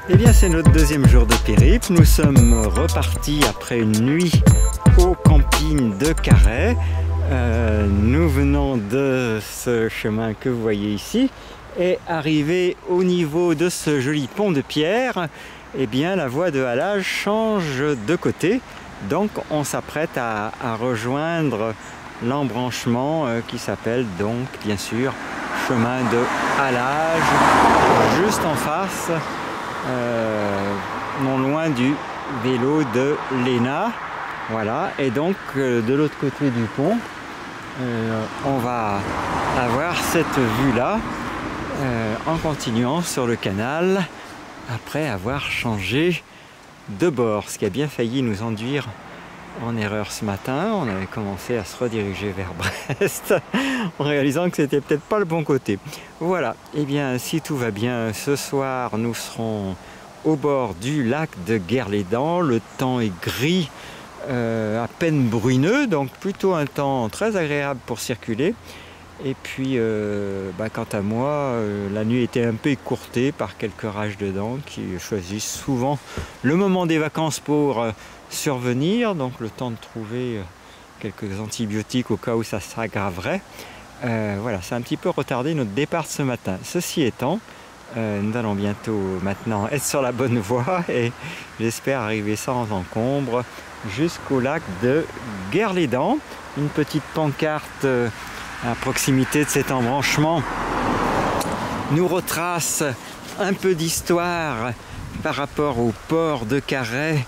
Eh bien, c'est notre deuxième jour de périple. Nous sommes repartis après une nuit au camping de Carhaix. Nous venons de ce chemin que vous voyez ici et arrivé au niveau de ce joli pont de pierre, eh bien, la voie de halage change de côté. Donc, on s'apprête à rejoindre l'embranchement qui s'appelle donc, bien sûr, chemin de halage, juste en face. Non loin du vélo de Léna, voilà, et donc de l'autre côté du pont on va avoir cette vue là en continuant sur le canal après avoir changé de bord, ce qui a bien failli nous induire en erreur ce matin. On avait commencé à se rediriger vers Brest en réalisant que c'était peut-être pas le bon côté. Voilà, et bien si tout va bien, ce soir nous serons au bord du lac de Guerlédan. Le temps est gris, à peine bruneux, donc plutôt un temps très agréable pour circuler. Et puis quant à moi, la nuit était un peu écourtée par quelques rages de dents qui choisissent souvent le moment des vacances pour survenir, donc le temps de trouver quelques antibiotiques au cas où ça s'aggraverait. Voilà, ça a un petit peu retardé notre départ de ce matin. Ceci étant, nous allons bientôt maintenant être sur la bonne voie et j'espère arriver sans encombre jusqu'au lac de Guerlédan. Une petite pancarte à proximité de cet embranchement nous retrace un peu d'histoire par rapport au port de Carhaix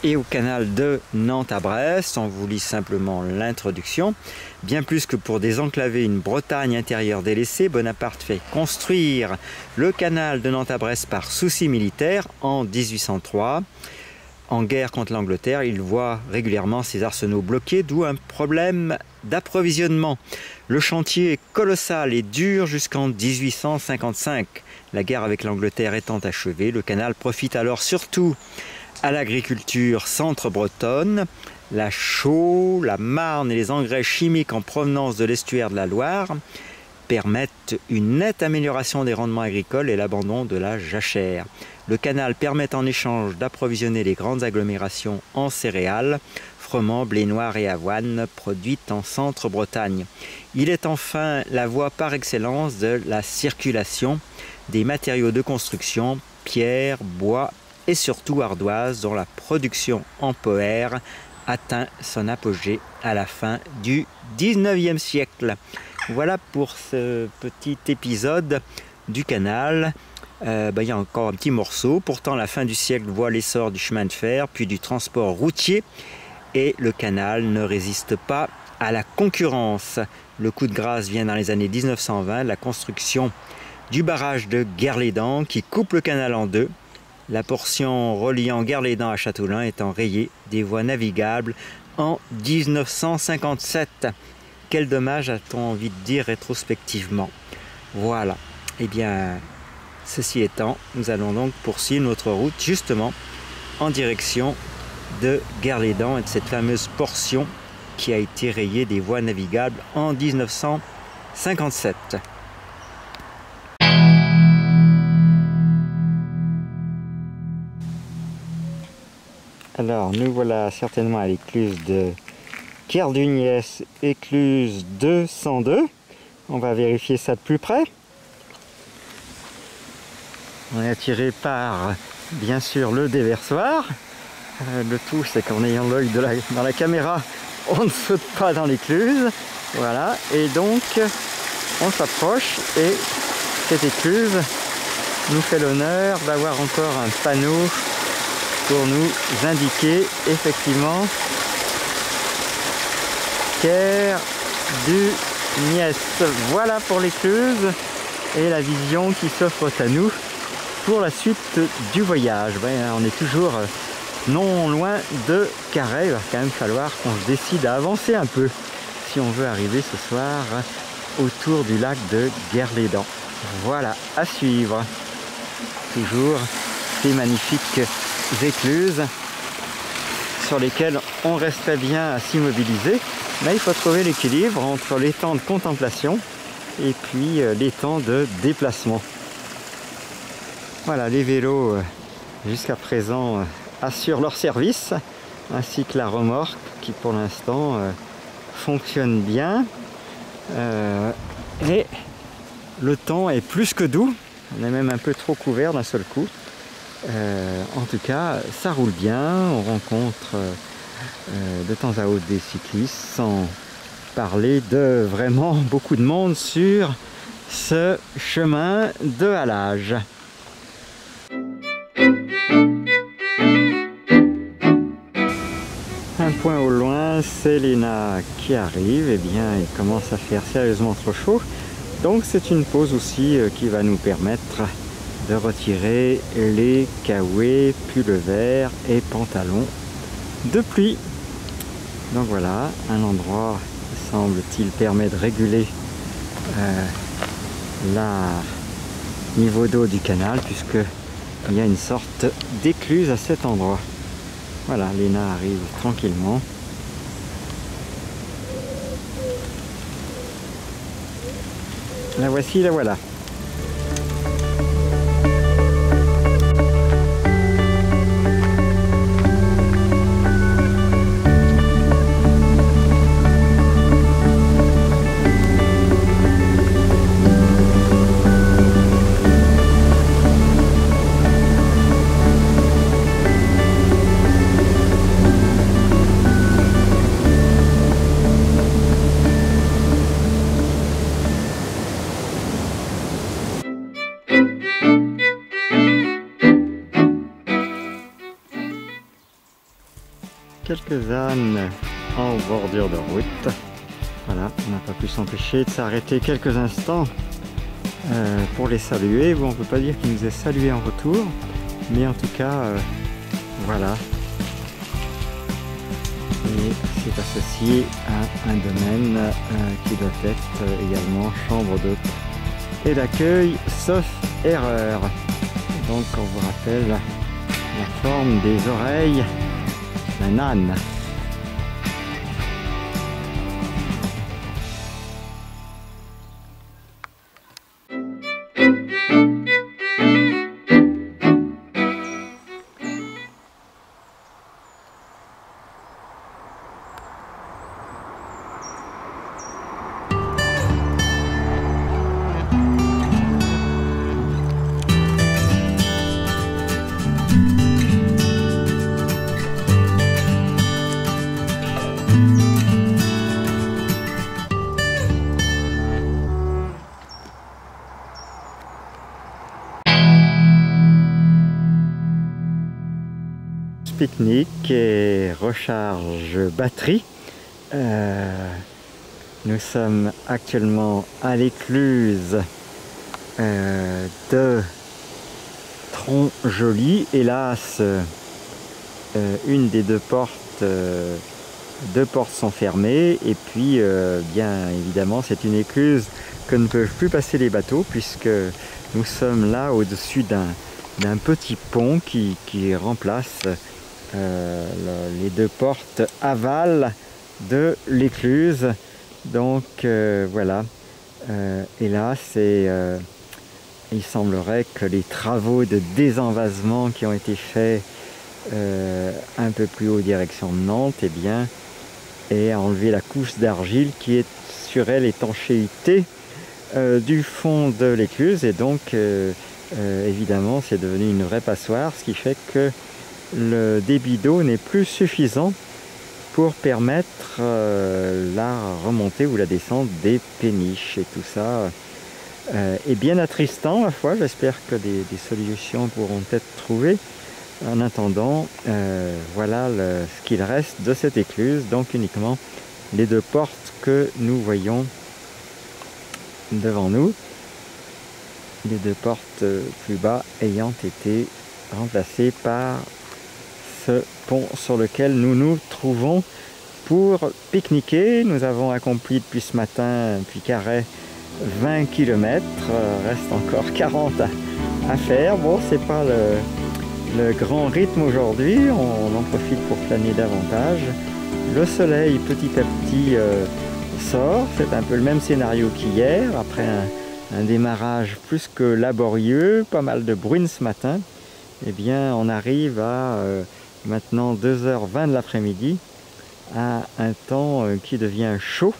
et au canal de Nantes à Brest. On vous lit simplement l'introduction. Bien plus que pour désenclaver une Bretagne intérieure délaissée, Bonaparte fait construire le canal de Nantes à Brest par souci militaire en 1803. En guerre contre l'Angleterre, il voit régulièrement ses arsenaux bloqués, d'où un problème d'approvisionnement. Le chantier est colossal et dure jusqu'en 1855. La guerre avec l'Angleterre étant achevée, le canal profite alors surtout à l'agriculture centre-bretonne. La chaux, la marne et les engrais chimiques en provenance de l'estuaire de la Loire permettent une nette amélioration des rendements agricoles et l'abandon de la jachère. Le canal permet en échange d'approvisionner les grandes agglomérations en céréales, froment, blé noir et avoine produites en centre-Bretagne. Il est enfin la voie par excellence de la circulation des matériaux de construction, pierre, bois et surtout ardoise, dont la production en poer atteint son apogée à la fin du 19e siècle. Voilà pour ce petit épisode du canal. Il y a encore un petit morceau. Pourtant, la fin du siècle voit l'essor du chemin de fer, puis du transport routier, et le canal ne résiste pas à la concurrence. Le coup de grâce vient dans les années 1920, la construction du barrage de Guerlédan qui coupe le canal en deux. La portion reliant Guerlédan à Châteaulin étant rayée des voies navigables en 1957. Quel dommage, a-t-on envie de dire rétrospectivement. Voilà. Eh bien, ceci étant, nous allons donc poursuivre notre route justement en direction de Guerlédan et de cette fameuse portion qui a été rayée des voies navigables en 1957. Alors, nous voilà certainement à l'écluse de Kerdugnès, écluse 202. On va vérifier ça de plus près. On est attiré par, bien sûr, le déversoir. Le tout, c'est qu'en ayant l'œil dans la caméra, on ne saute pas dans l'écluse. Voilà, et donc, on s'approche et cette écluse nous fait l'honneur d'avoir encore un panneau pour nous indiquer effectivement Kerdugnès. Voilà pour l'écluse et la vision qui s'offre à nous pour la suite du voyage. On est toujours non loin de Carhaix. Il va quand même falloir qu'on se décide à avancer un peu si on veut arriver ce soir autour du lac de Guerlédan. Voilà, à suivre. Toujours ces magnifiques écluses sur lesquelles on resterait bien à s'immobiliser, mais il faut trouver l'équilibre entre les temps de contemplation et puis les temps de déplacement. Voilà, les vélos jusqu'à présent assurent leur service, ainsi que la remorque qui pour l'instant fonctionne bien. Et le temps est plus que doux, on est même un peu trop couvert d'un seul coup. En tout cas, ça roule bien, on rencontre de temps à autre des cyclistes, sans parler de vraiment beaucoup de monde sur ce chemin de halage. Un point au loin, c'est Léna qui arrive, et bien il commence à faire sérieusement trop chaud, donc c'est une pause aussi qui va nous permettre de retirer les caouets, pulls verts et pantalons de pluie. Donc voilà, un endroit semble-t-il permet de réguler le niveau d'eau du canal, puisque il y a une sorte d'écluse à cet endroit. Voilà, Léna arrive tranquillement. La voici, la voilà. Quelques ânes en bordure de route. Voilà, on n'a pas pu s'empêcher de s'arrêter quelques instants pour les saluer. Bon, on ne peut pas dire qu'ils nous aient salués en retour, mais en tout cas, voilà. Et c'est associé à un domaine qui doit être également chambre d'hôte et d'accueil, sauf erreur. Donc on vous rappelle la forme des oreilles d'un âne. Pique-nique et recharge batterie. Nous sommes actuellement à l'écluse de Tronc-Joli. Hélas, une des deux portes sont fermées, et puis bien évidemment c'est une écluse que ne peuvent plus passer les bateaux, puisque nous sommes là au-dessus d'un petit pont qui remplace les deux portes aval de l'écluse. Donc voilà, et là il semblerait que les travaux de désenvasement qui ont été faits un peu plus haut direction de Nantes, eh bien, aient enlevé la couche d'argile qui assurait l'étanchéité du fond de l'écluse, et donc évidemment c'est devenu une vraie passoire, ce qui fait que le débit d'eau n'est plus suffisant pour permettre la remontée ou la descente des péniches, et tout ça est bien attristant à la fois. J'espère que des solutions pourront être trouvées. En attendant, voilà ce qu'il reste de cette écluse, donc uniquement les deux portes que nous voyons devant nous, les deux portes plus bas ayant été remplacées par ce pont sur lequel nous nous trouvons pour pique-niquer. Nous avons accompli depuis ce matin, depuis Carhaix, 20 km, reste encore 40 à faire. Bon, c'est pas le grand rythme aujourd'hui, on en profite pour planer davantage. Le soleil petit à petit sort, c'est un peu le même scénario qu'hier, après un démarrage plus que laborieux, pas mal de bruine ce matin. Eh bien, on arrive à maintenant 2h20 de l'après-midi à un temps qui devient chaud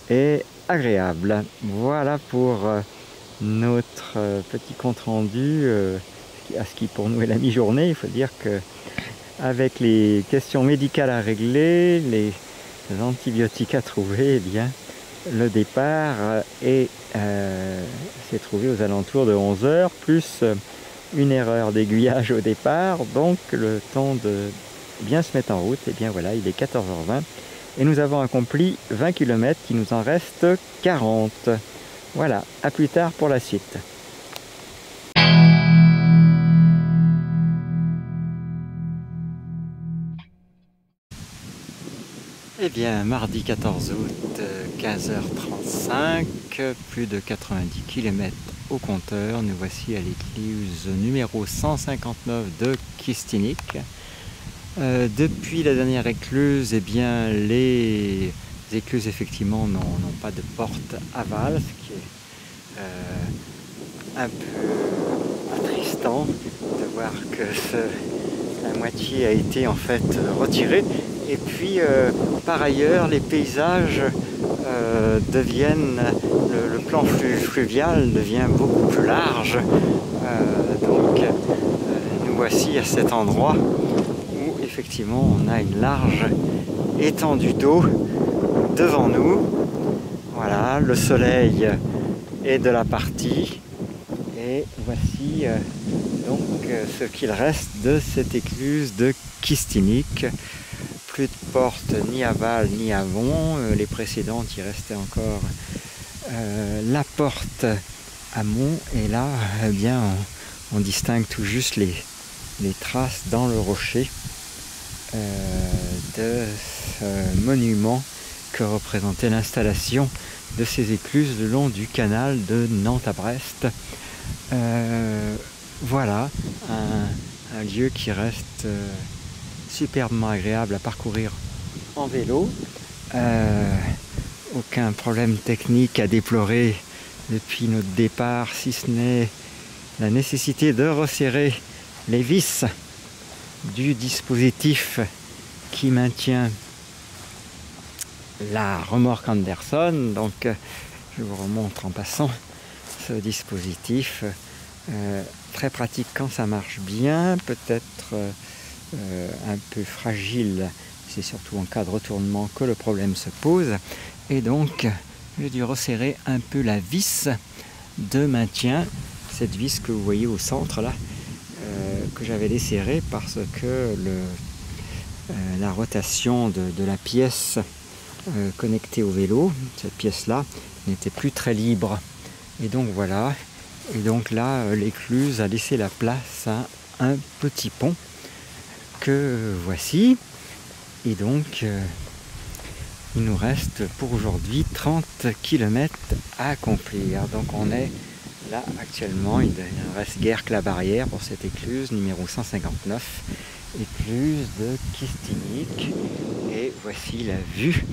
et agréable. Voilà pour notre petit compte rendu à ce qui pour nous est la mi-journée. Il faut dire que avec les questions médicales à régler, les antibiotiques à trouver, eh bien, le départ s'est trouvé aux alentours de 11h, plus une erreur d'aiguillage au départ, donc le temps de bien se mettre en route, et bien voilà, il est 14h20 et nous avons accompli 20 km, il nous en reste 40. Voilà, à plus tard pour la suite. Eh bien, mardi 14 août, 15h35, plus de 90 km au compteur. Nous voici à l'écluse numéro 159 de Kistinik. Depuis la dernière écluse, eh bien, les écluses effectivement n'ont pas de porte aval, ce qui est un peu attristant de voir que la moitié a été en fait retirée. Et puis, par ailleurs, les paysages deviennent, le plan fluvial devient beaucoup plus large. Donc, nous voici à cet endroit où, effectivement, on a une large étendue d'eau devant nous. Voilà, le soleil est de la partie. Et voici donc ce qu'il reste de cette écluse de Kistinik. Plus de porte ni aval ni amont, les précédentes il restait encore la porte amont et là eh bien on distingue tout juste les traces dans le rocher de ce monument que représentait l'installation de ces écluses le long du canal de Nantes à Brest. Voilà un lieu qui reste superbement agréable à parcourir en vélo. Aucun problème technique à déplorer depuis notre départ, si ce n'est la nécessité de resserrer les vis du dispositif qui maintient la remorque Anderson. Donc je vous remontre en passant ce dispositif très pratique quand ça marche bien, peut-être un peu fragile, c'est surtout en cas de retournement que le problème se pose, et donc j'ai dû resserrer un peu la vis de maintien, cette vis que vous voyez au centre là, que j'avais desserrée parce que la rotation de la pièce connectée au vélo, cette pièce là, n'était plus très libre, et donc voilà, et donc là l'écluse a laissé la place à un petit pont que voici, et donc il nous reste pour aujourd'hui 30 km à accomplir. Donc on est là actuellement, il ne reste guère que la barrière pour cette écluse numéro 159, écluse de Kistinik, et voici la vue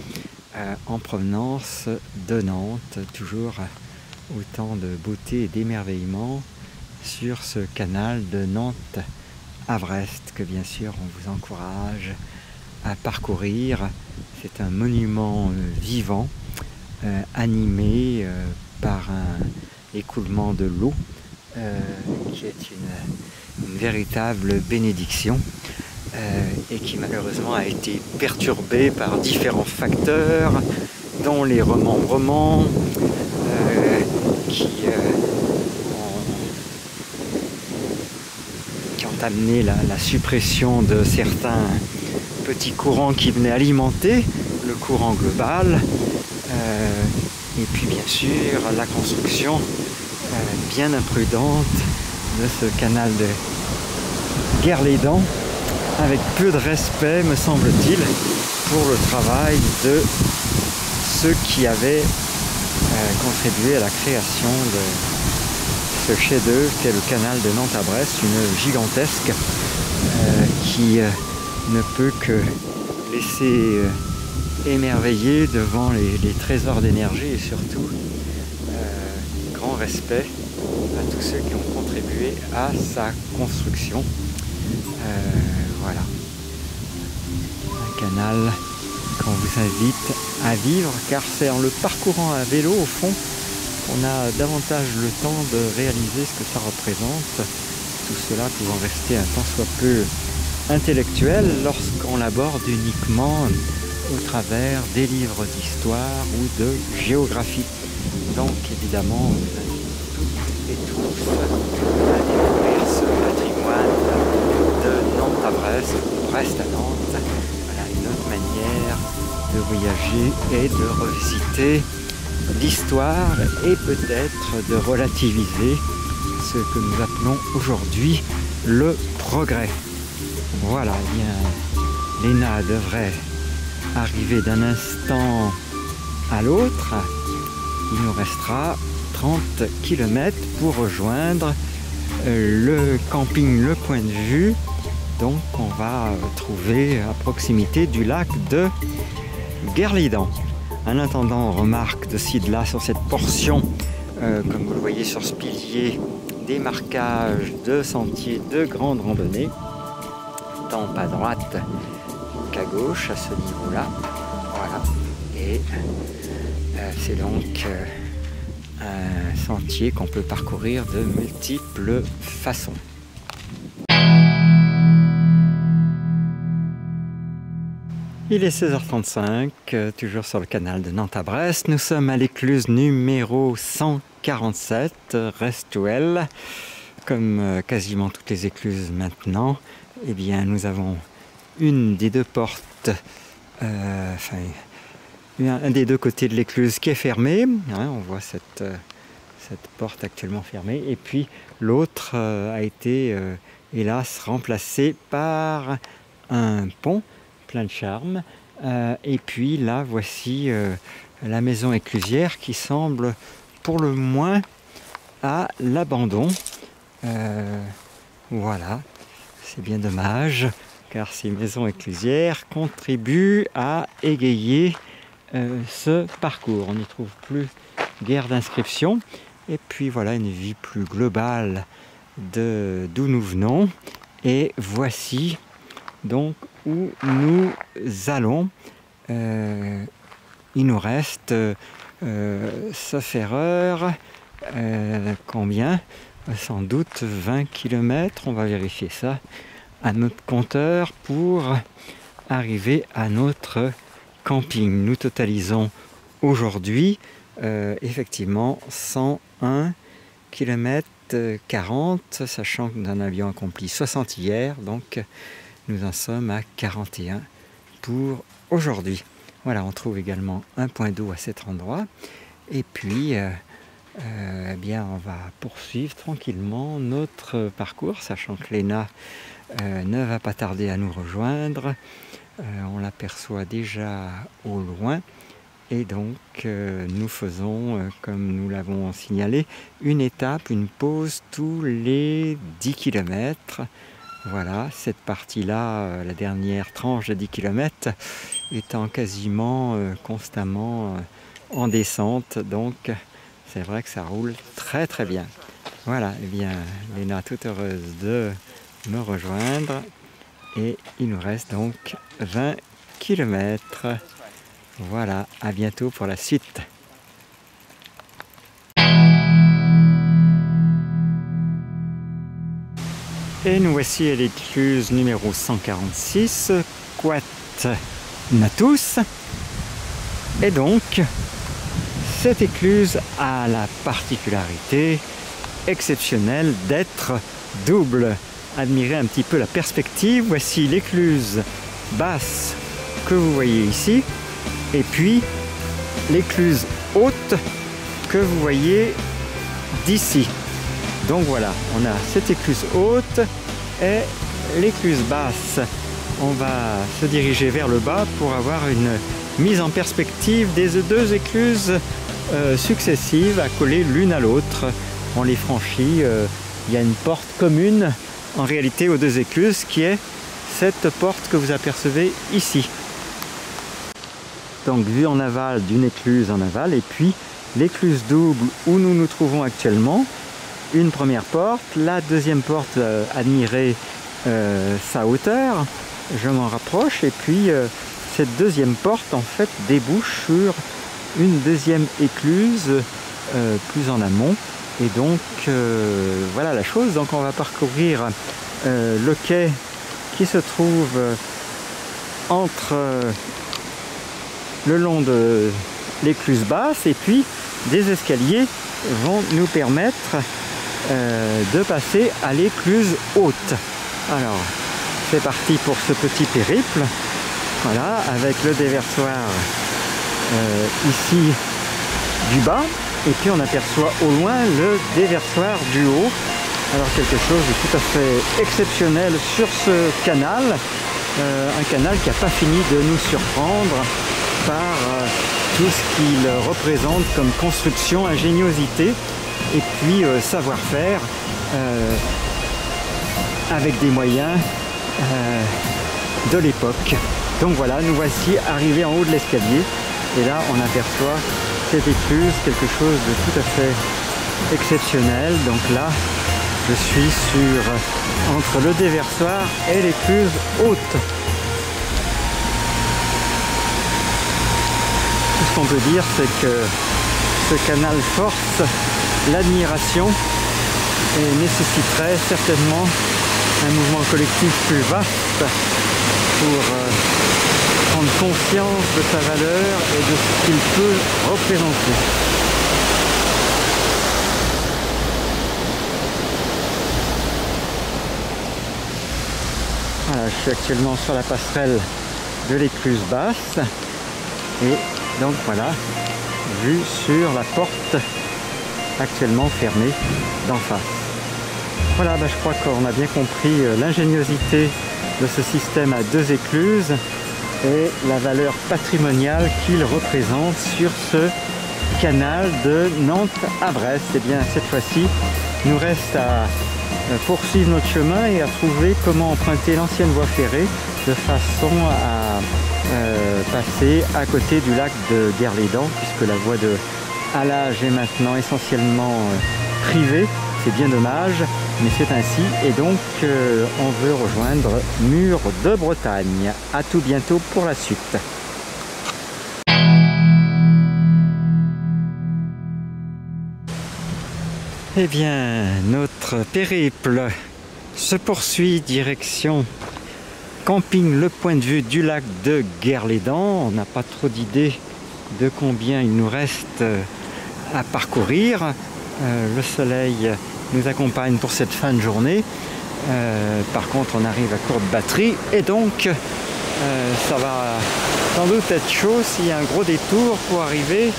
en provenance de Nantes, toujours autant de beauté et d'émerveillement sur ce canal de Nantes à Brest, que bien sûr on vous encourage à parcourir. C'est un monument vivant, animé par un écoulement de l'eau, qui est une véritable bénédiction, et qui malheureusement a été perturbé par différents facteurs, dont les remembrements qui ont amené la suppression de certains petits courants qui venaient alimenter le courant global, et puis bien sûr la construction bien imprudente de ce canal de Guerlédan, avec peu de respect, me semble-t-il, pour le travail de ceux qui avaient contribué à la création de ce chef-d'œuvre qu'est le canal de Nantes à Brest, une gigantesque qui ne peut que laisser émerveiller devant les trésors d'énergie et surtout grand grand respect à tous ceux qui ont contribué à sa construction. Voilà, un canal qu'on vous invite à vivre, car c'est en le parcourant à vélo au fond qu'on a davantage le temps de réaliser ce que ça représente, tout cela pouvant rester un tant soit peu intellectuel lorsqu'on l'aborde uniquement au travers des livres d'histoire ou de géographie. Donc évidemment, on vous invite toutes et tous à découvrir ce patrimoine de Nantes à Brest, Brest à Nantes. Voilà une autre manière de voyager et de revisiter l'histoire et peut-être de relativiser ce que nous appelons aujourd'hui le progrès. Voilà, eh bien, Léna devrait arriver d'un instant à l'autre. Il nous restera 30 km pour rejoindre le camping Le Point de Vue. Donc on va trouver à proximité du lac de Guerlidan. En attendant, on remarque de ci de là sur cette portion, comme vous le voyez sur ce pilier, des marquages de sentiers de grande randonnée, tant à droite qu'à gauche à ce niveau-là. Voilà. Et c'est donc un sentier qu'on peut parcourir de multiples façons. Il est 16h35, toujours sur le canal de Nantes à Brest. Nous sommes à l'écluse numéro 147, Restuel. Comme quasiment toutes les écluses maintenant, eh bien, nous avons une des deux portes, un des deux côtés de l'écluse qui est fermé. Hein, on voit cette porte actuellement fermée. Et puis l'autre a été, hélas, remplacé par un pont plein de charme. Et puis là, voici la maison éclusière qui semble pour le moins à l'abandon. Voilà, c'est bien dommage, car ces maisons éclusières contribuent à égayer ce parcours. On n'y trouve plus guère d'inscription. Et puis voilà une vie plus globale d'où nous venons. Et voici donc où nous allons. Il nous reste, sauf erreur, combien ? Sans doute 20 km, on va vérifier ça à notre compteur pour arriver à notre camping. Nous totalisons aujourd'hui effectivement 101 km 40, sachant que nous en avions accompli 60 hier, donc nous en sommes à 41 pour aujourd'hui. Voilà, on trouve également un point d'eau à cet endroit. Et puis, eh bien, on va poursuivre tranquillement notre parcours, sachant que Léna ne va pas tarder à nous rejoindre. On l'aperçoit déjà au loin. Et donc, nous faisons, comme nous l'avons signalé, une étape, une pause tous les 10 km. Voilà, cette partie-là, la dernière tranche de 10 km, étant quasiment constamment en descente. Donc, c'est vrai que ça roule très très bien. Voilà, eh bien, Léna toute heureuse de me rejoindre. Et il nous reste donc 20 km. Voilà, à bientôt pour la suite. Et nous voici à l'écluse numéro 146, Quat Natus. Et donc, cette écluse a la particularité exceptionnelle d'être double. Admirez un petit peu la perspective. Voici l'écluse basse que vous voyez ici. Et puis l'écluse haute que vous voyez d'ici. Donc voilà, on a cette écluse haute et l'écluse basse. On va se diriger vers le bas pour avoir une mise en perspective des deux écluses successives accolées l'une à l'autre. On les franchit, il y a une porte commune en réalité aux deux écluses qui est cette porte que vous apercevez ici. Donc vue en aval d'une écluse en aval et puis l'écluse double où nous nous trouvons actuellement. Une première porte, la deuxième porte, admirez sa hauteur, je m'en rapproche, et puis cette deuxième porte en fait débouche sur une deuxième écluse plus en amont. Et donc voilà la chose. Donc on va parcourir le quai qui se trouve entre le long de l'écluse basse, et puis des escaliers vont nous permettre de passer à l'écluse haute. Alors c'est parti pour ce petit périple, voilà, avec le déversoir ici du bas, et puis on aperçoit au loin le déversoir du haut. Alors quelque chose de tout à fait exceptionnel sur ce canal, un canal qui n'a pas fini de nous surprendre par tout ce qu'il représente comme construction, ingéniosité et puis savoir-faire avec des moyens de l'époque. Donc voilà, nous voici arrivés en haut de l'escalier, et là on aperçoit cette écluse, quelque chose de tout à fait exceptionnel. Donc là je suis entre le déversoir et l'écluse haute. Tout ce qu'on peut dire, c'est que ce canal force l'admiration et nécessiterait certainement un mouvement collectif plus vaste pour prendre conscience de sa valeur et de ce qu'il peut représenter. Voilà, je suis actuellement sur la passerelle de l'écluse basse, et donc voilà, vue sur la porte actuellement fermée d'en face. Voilà, je crois qu'on a bien compris l'ingéniosité de ce système à deux écluses et la valeur patrimoniale qu'il représente sur ce canal de Nantes à Brest. Et bien cette fois-ci, il nous reste à poursuivre notre chemin et à trouver comment emprunter l'ancienne voie ferrée de façon à passer à côté du lac de Guerlédan, puisque la voie de halage est maintenant essentiellement privée. C'est bien dommage, mais c'est ainsi. Et donc on veut rejoindre Mur de Bretagne. À tout bientôt pour la suite. Eh bien, notre périple se poursuit direction camping Le Point de Vue du lac de Guerlédan. On n'a pas trop d'idée de combien il nous reste à parcourir. Le soleil nous accompagne pour cette fin de journée. Par contre, on arrive à courte batterie et donc ça va sans doute être chaud s'il y a un gros détour pour arriver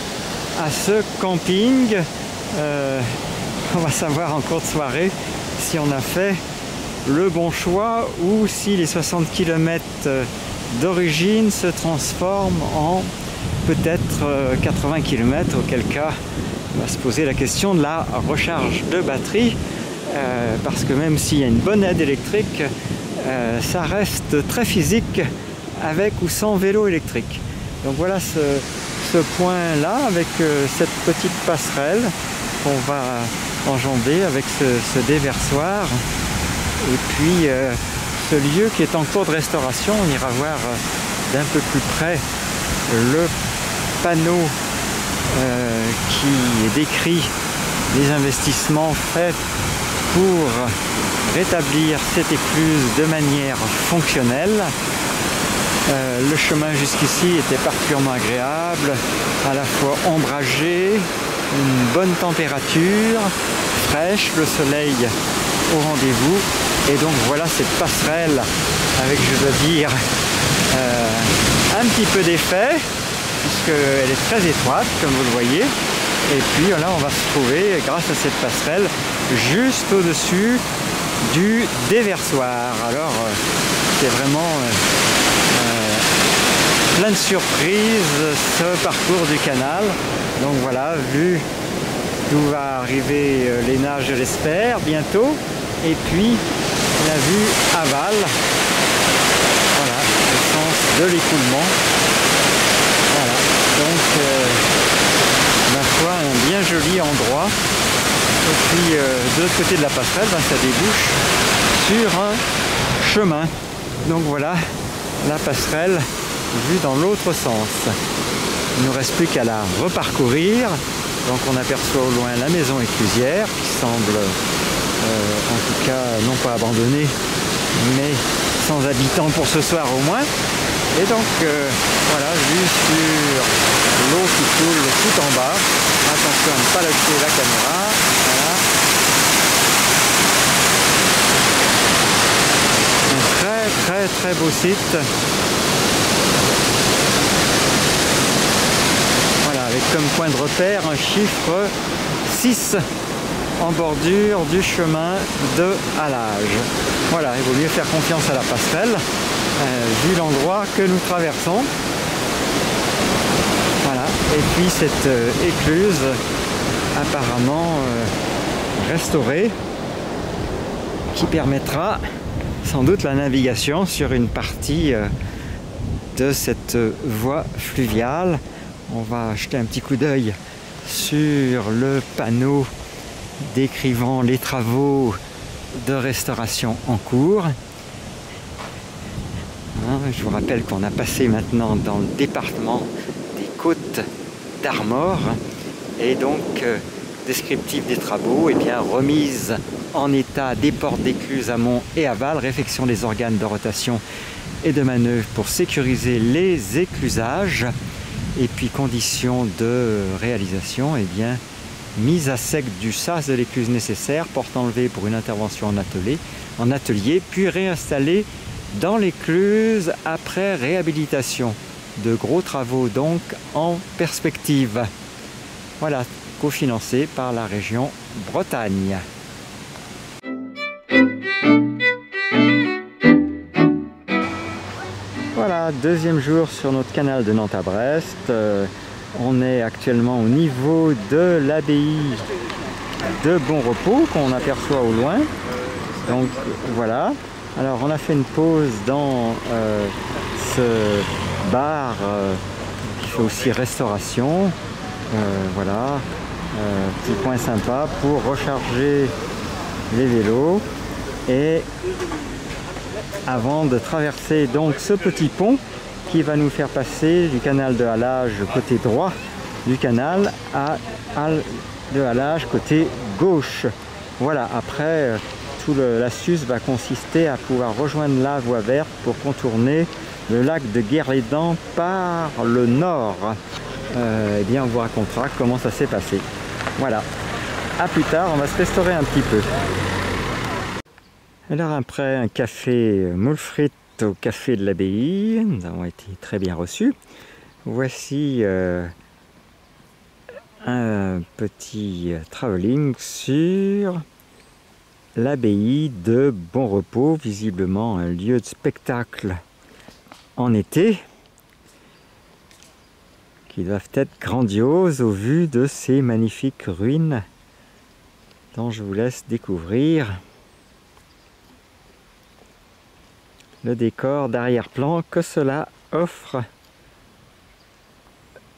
à ce camping. On va savoir en cours de soirée si on a fait le bon choix ou si les 60 km d'origine se transforment en peut-être 80 km, auquel cas on va se poser la question de la recharge de batterie, parce que même s'il y a une bonne aide électrique, ça reste très physique avec ou sans vélo électrique. Donc voilà ce point là avec cette petite passerelle qu'on va enjamber avec ce déversoir, et puis ce lieu qui est en cours de restauration. On ira voir d'un peu plus près le panneau qui décrit les investissements faits pour rétablir cette écluse de manière fonctionnelle. Le chemin jusqu'ici était particulièrement agréable, à la fois ombragé, une bonne température, fraîche, le soleil au rendez-vous, et donc voilà cette passerelle avec, je dois dire, un petit peu d'effet, puisqu'elle est très étroite comme vous le voyez, et puis là on va se trouver grâce à cette passerelle juste au-dessus du déversoir. Alors c'est vraiment plein de surprises ce parcours du canal. Donc voilà, vu d'où va arriver les nages, je l'espère, bientôt, et puis la vue aval, voilà, le sens de l'écoulement. Voilà, donc ma fois un bien joli endroit. Et puis de l'autre côté de la passerelle, ça débouche sur un chemin. Donc voilà la passerelle vue dans l'autre sens. Il ne nous reste plus qu'à la reparcourir. Donc on aperçoit au loin la maison éclusière qui semble en tout cas non pas abandonnée mais sans habitants pour ce soir au moins. Et donc voilà, vue sur l'eau qui coule tout en bas. Attention à ne pas lâcher la caméra. Voilà. Un très beau site. Voilà, avec comme point de repère un chiffre 6 en bordure du chemin de halage. Voilà, il vaut mieux faire confiance à la passerelle vu l'endroit que nous traversons. Voilà, et puis cette écluse apparemment restaurée qui permettra sans doute la navigation sur une partie de cette voie fluviale. On va jeter un petit coup d'œil sur le panneau décrivant les travaux de restauration en cours. Je vous rappelle qu'on a passé maintenant dans le département des Côtes d'Armor et donc descriptif des travaux, et bien remise en état des portes d'écluse amont et aval, réfection des organes de rotation et de manœuvre pour sécuriser les éclusages, et puis conditions de réalisation, et bien mise à sec du sas de l'écluse nécessaire, porte enlevée pour une intervention en atelier, puis réinstallée dans l'écluse après réhabilitation. De gros travaux donc en perspective. Voilà, cofinancé par la région Bretagne. Voilà, deuxième jour sur notre canal de Nantes à Brest. On est actuellement au niveau de l'abbaye de Bon Repos qu'on aperçoit au loin. Donc voilà. Alors on a fait une pause dans ce bar qui fait aussi restauration. Voilà, petit point sympa pour recharger les vélos. Et avant de traverser donc ce petit pont qui va nous faire passer du canal de halage côté droit du canal à de halage côté gauche. Voilà, après l'astuce va consister à pouvoir rejoindre la voie verte pour contourner le lac de Guerlédan par le nord. Eh bien on vous racontera comment ça s'est passé. Voilà, à plus tard, on va se restaurer un petit peu. Alors après un café moule frites au café de l'abbaye, nous avons été très bien reçus. Voici un petit travelling sur l'abbaye de Bon Repos, visiblement un lieu de spectacle en été, qui doivent être grandioses au vu de ces magnifiques ruines dont je vous laisse découvrir le décor d'arrière-plan que cela offre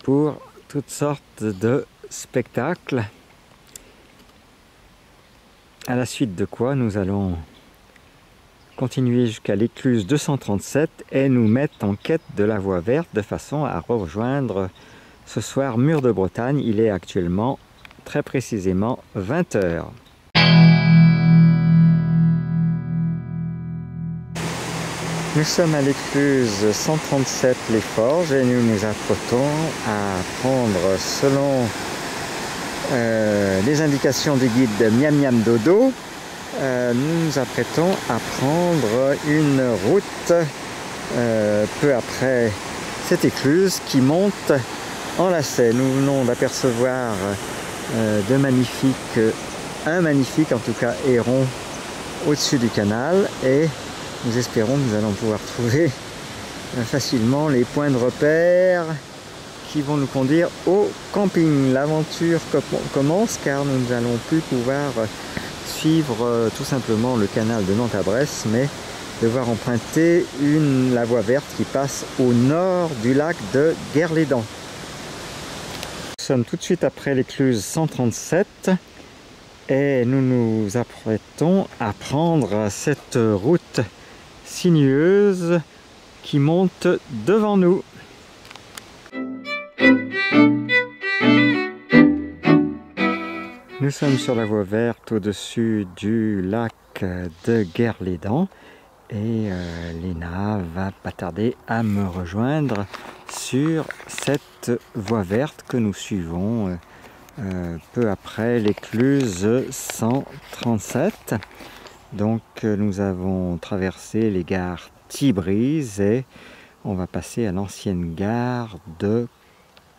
pour toutes sortes de spectacles. À la suite de quoi nous allons continuer jusqu'à l'écluse 237 et nous mettre en quête de la voie verte de façon à rejoindre ce soir Mur de Bretagne. Il est actuellement très précisément 20 h. Nous sommes à l'écluse 137 Les Forges et nous nous apprêtons à prendre, selon les indications du guide Miam Miam Dodo, nous nous apprêtons à prendre une route peu après cette écluse qui monte en lacet. Nous venons d'apercevoir un magnifique en tout cas héron au-dessus du canal, et nous espérons que nous allons pouvoir trouver facilement les points de repère qui vont nous conduire au camping. L'aventure commence car nous n'allons plus pouvoir suivre tout simplement le canal de Nantes à Brest, mais devoir emprunter la voie verte qui passe au nord du lac de Guerlédan. Nous sommes tout de suite après l'écluse 137 et nous nous apprêtons à prendre cette route sinueuse qui monte devant nous. Nous sommes sur la voie verte au-dessus du lac de Guerlédan et Léna va pas tarder à me rejoindre sur cette voie verte que nous suivons peu après l'écluse 137. Donc nous avons traversé les gares Tibrise et on va passer à l'ancienne gare de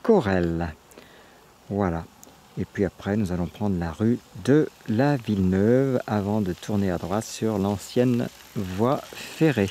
Corrèze. Voilà. Et puis après, nous allons prendre la rue de la Villeneuve avant de tourner à droite sur l'ancienne voie ferrée.